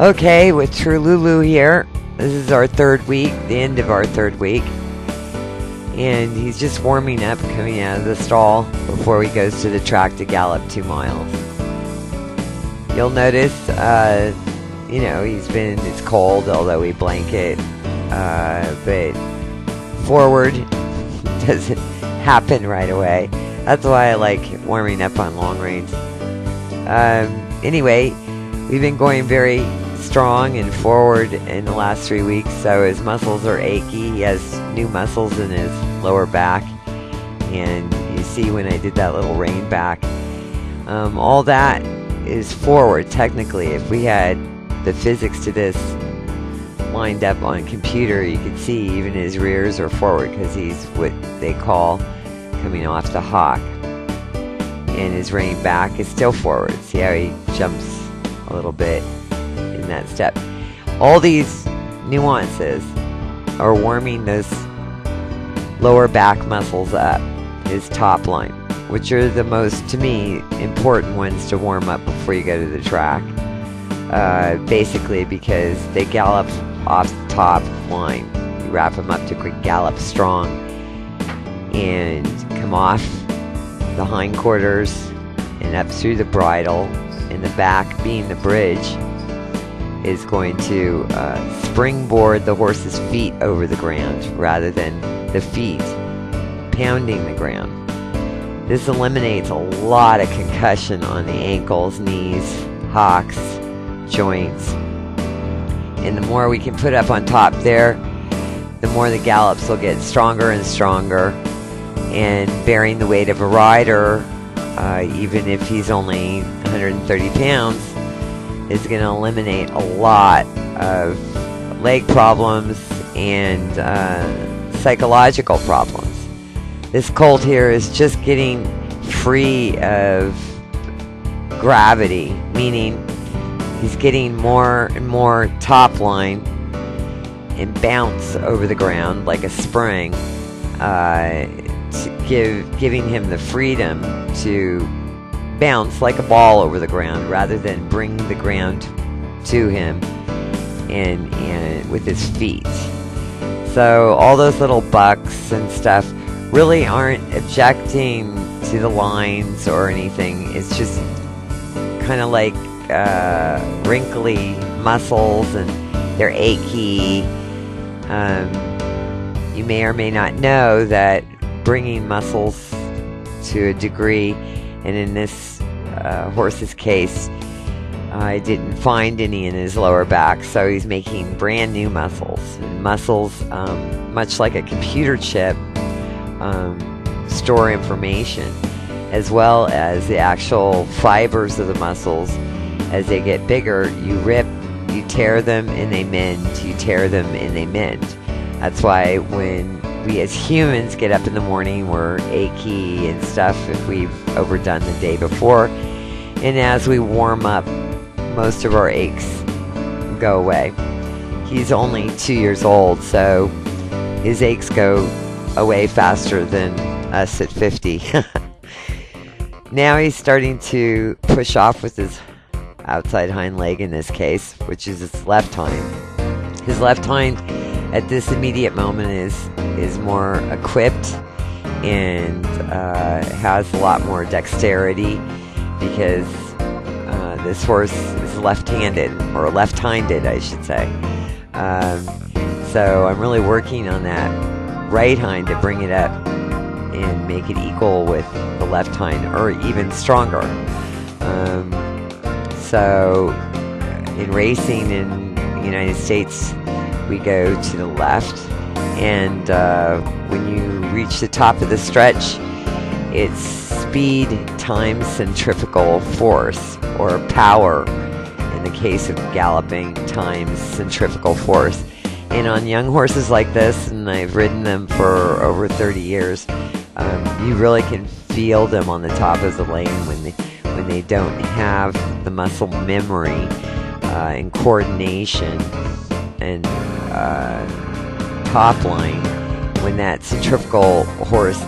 Okay, with True Lulu here, this is our third week, the end of our third week, and he's just warming up, coming out of the stall before he goes to the track to gallop 2 miles. You'll notice, it's cold, although we blanket, but forward doesn't happen right away. That's why I like warming up on long range. Anyway, we've been going very strong and forward in the last 3 weeks, so his muscles are achy. He has new muscles in his lower back, and you see when I did that little rein back, all that is forward. Technically, if we had the physics to this lined up on a computer, you could see even his rears are forward because he's what they call coming off the hock, and his rein back is still forward. See how he jumps a little bit in that step. All these nuances are warming those lower back muscles up, his top line, which are the most, to me, important ones to warm up before you go to the track. Basically because they gallop off the top line. You wrap them up to gallop strong and come off the hindquarters and up through the bridle, and the back being the bridge is going to springboard the horse's feet over the ground rather than the feet pounding the ground. This eliminates a lot of concussion on the ankles, knees, hocks, joints. And the more we can put up on top there, the more the gallops will get stronger and stronger, and bearing the weight of a rider, even if he's only 130 pounds, is going to eliminate a lot of leg problems and psychological problems. This colt here is just getting free of gravity, meaning he's getting more and more top line and bounce over the ground like a spring, giving him the freedom to bounce like a ball over the ground rather than bring the ground to him and with his feet. So all those little bucks and stuff really aren't objecting to the lines or anything. It's just kind of like wrinkly muscles, and they're achy. You may or may not know that bringing muscles to a degree, and in this horse's case, I didn't find any in his lower back, so he's making brand new muscles. And muscles, much like a computer chip, store information, as well as the actual fibers of the muscles. As they get bigger, you rip, you tear them, and they mend. You tear them, and they mend. That's why when we as humans get up in the morning, we're achy and stuff if we've overdone the day before. And as we warm up, most of our aches go away. He's only 2 years old, so his aches go away faster than us at 50. Now he's starting to push off with his outside hind leg in this case, which is his left hind. His left hind at this immediate moment is more equipped and has a lot more dexterity because this horse is left-handed, or left-hinded I should say. So I'm really working on that right hind to bring it up and make it equal with the left hind, or even stronger. So in racing in the United States, we go to the left, and when you reach the top of the stretch, it's speed times centrifugal force, or power in the case of galloping times centrifugal force. And on young horses like this, and I've ridden them for over 30 years, you really can feel them on the top of the lane when they don't have the muscle memory and coordination and top line. When that centrifugal force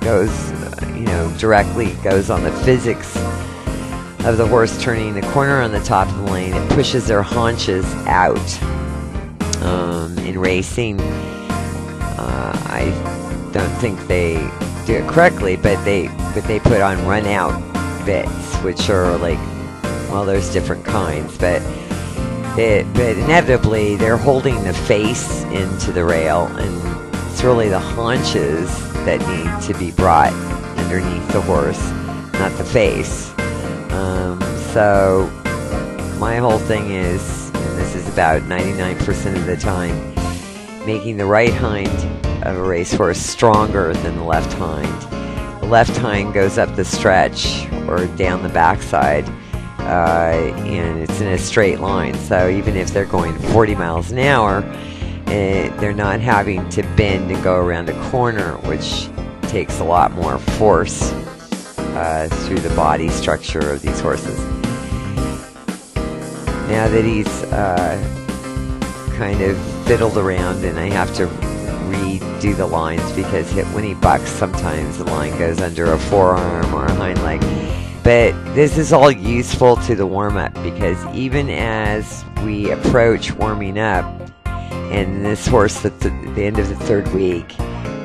goes, directly goes on the physics of the horse turning the corner on the top of the lane, it pushes their haunches out. In racing, I don't think they do it correctly, but they put on run out bits, which are like, well, there's different kinds, but inevitably they're holding the face into the rail, and it's really the haunches that need to be brought underneath the horse, not the face. So my whole thing is, and this is about 99% of the time, making the right hind of a racehorse stronger than the left hind. The left hind goes up the stretch or down the backside, and it's in a straight line. So even if they're going 40 miles an hour, they're not having to bend and go around a corner, which takes a lot more force through the body structure of these horses. Now that he's kind of fiddled around, and I have to redo the lines because when he bucks, sometimes the line goes under a forearm or a hind leg. But this is all useful to the warm-up, because even as we approach warming up, and this horse at the end of the third week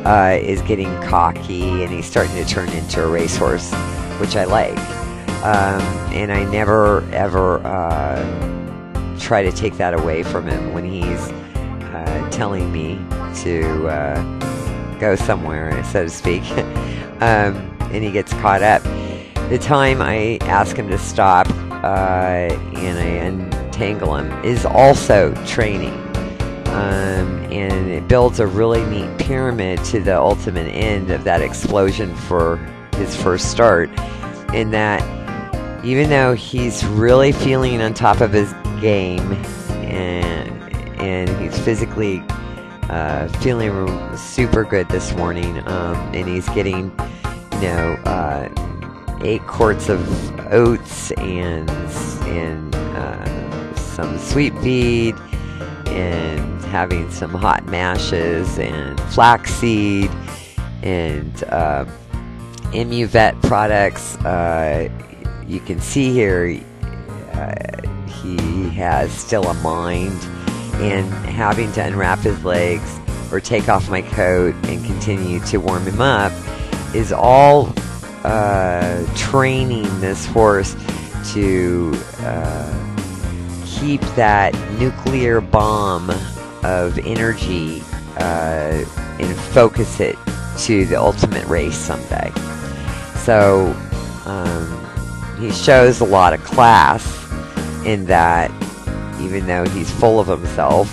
is getting cocky, and he's starting to turn into a racehorse, which I like. And I never, ever try to take that away from him when he's telling me to go somewhere, so to speak, and he gets caught up. The time I ask him to stop and I untangle him is also training. And it builds a really neat pyramid to the ultimate end of that explosion for his first start, in that even though he's really feeling on top of his game, and he's physically feeling super good this morning, and he's getting 8 quarts of oats and some sweet feed, and having some hot mashes and flaxseed and Immuvet products. You can see here he has still a mind, and having to unwrap his legs or take off my coat and continue to warm him up is all training this horse to keep that nuclear bomb of energy and focus it to the ultimate race someday. So he shows a lot of class in that, even though he's full of himself,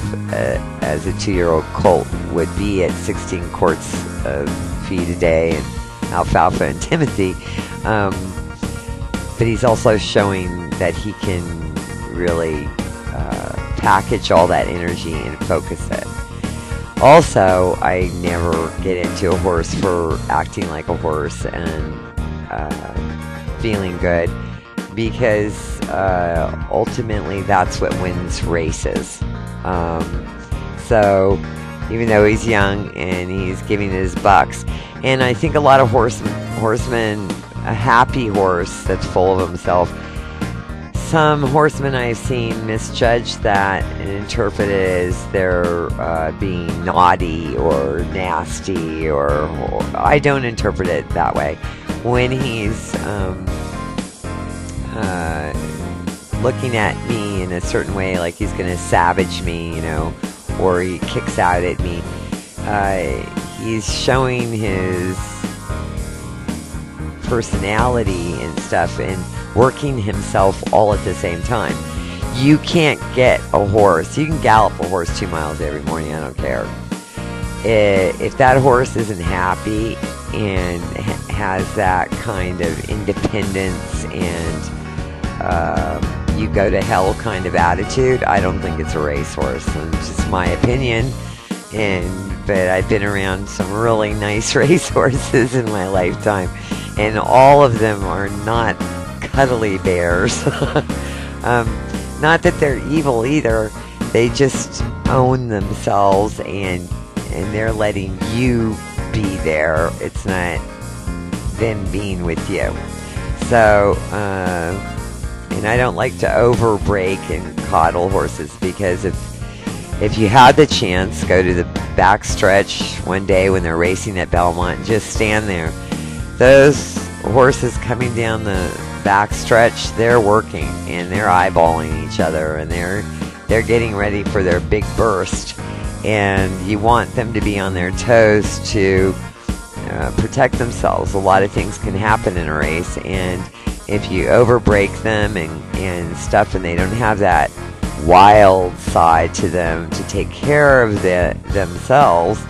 as a 2-year-old colt would be at 16 quarts of feed a day and alfalfa and timothy, but he's also showing that he can really package all that energy and focus it. Also, I never get into a horse for acting like a horse and feeling good, because ultimately that's what wins races. So even though he's young and he's giving his bucks, and I think a lot of horsemen, a happy horse that's full of himself, some horsemen I've seen misjudge that and interpret it as they're being naughty or nasty, or I don't interpret it that way. When he's looking at me in a certain way, like he's going to savage me, or he kicks out at me, he's showing his personality and stuff and working himself all at the same time. You can't get a horse. You can gallop a horse 2 miles every morning, I don't care. if that horse isn't happy and has that kind of independence and you go to hell kind of attitude, I don't think it's a racehorse. It's just my opinion. But I've been around some really nice racehorses in my lifetime, and all of them are not cuddly bears. Not that they're evil either. They just own themselves, and they're letting you be there. It's not them being with you. So, and I don't like to overbreak and coddle horses, because if you had the chance, go to the back stretch one day when they're racing at Belmont and just stand there. Those horses coming down the back stretch, they're working and they're eyeballing each other, and they're getting ready for their big burst, and you want them to be on their toes to protect themselves. A lot of things can happen in a race, and if you overbreak them and stuff, and they don't have that wild side to them to take care of themselves,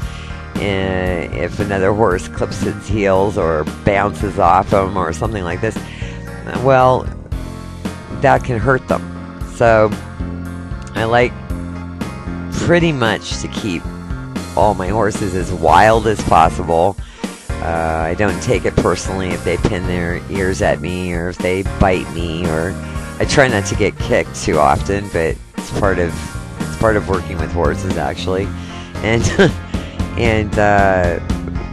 and if another horse clips its heels or bounces off them or something like this, well, that can hurt them. So I like pretty much to keep all my horses as wild as possible. I don't take it personally if they pin their ears at me or if they bite me, or I try not to get kicked too often, but it's part of working with horses, actually. And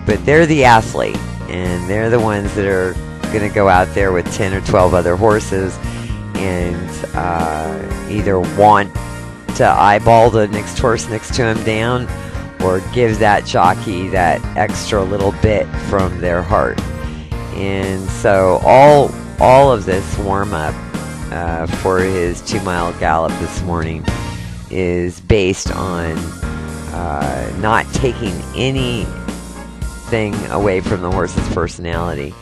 but they're the athlete, and they're the ones that are going to go out there with 10 or 12 other horses and either want to eyeball the next horse next to him down, or give that jockey that extra little bit from their heart. And so all of this warm-up for his 2-mile gallop this morning is based on not taking anything away from the horse's personality.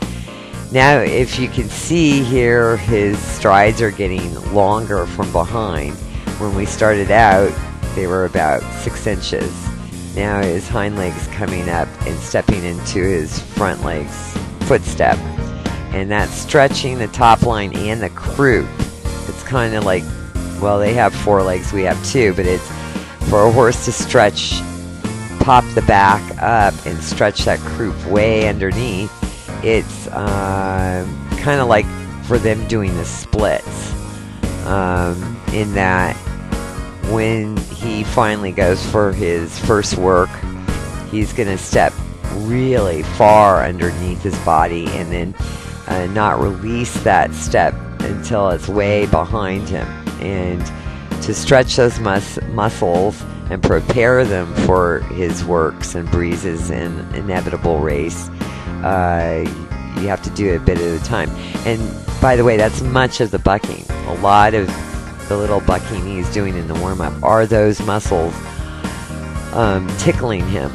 Now, if you can see here, his strides are getting longer from behind. When we started out, they were about 6 inches. Now his hind legs coming up and stepping into his front legs footstep, and that's stretching the top line and the croup. It's kind of like, well, they have 4 legs, we have 2, but it's for a horse to stretch, pop the back up and stretch that croup way underneath. It's kind of like for them doing the splits, in that when he finally goes for his first work, he's going to step really far underneath his body and then not release that step until it's way behind him. And to stretch those muscles and prepare them for his works and breezes and inevitable race, you have to do it a bit at a time. And by the way, that's much of the bucking. A lot of the little bucking he's doing in the warm-up are those muscles tickling him.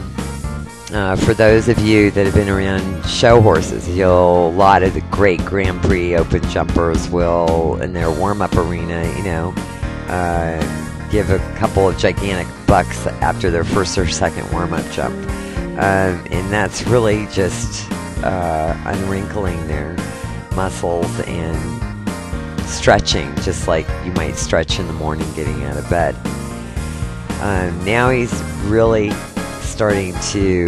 For those of you that have been around show horses, a lot of the great Grand Prix open jumpers will, in their warm-up arena, give a couple of gigantic bucks after their first or second warm-up jump. And that's really just unwrinkling their muscles and stretching, just like you might stretch in the morning getting out of bed. Now he's really starting to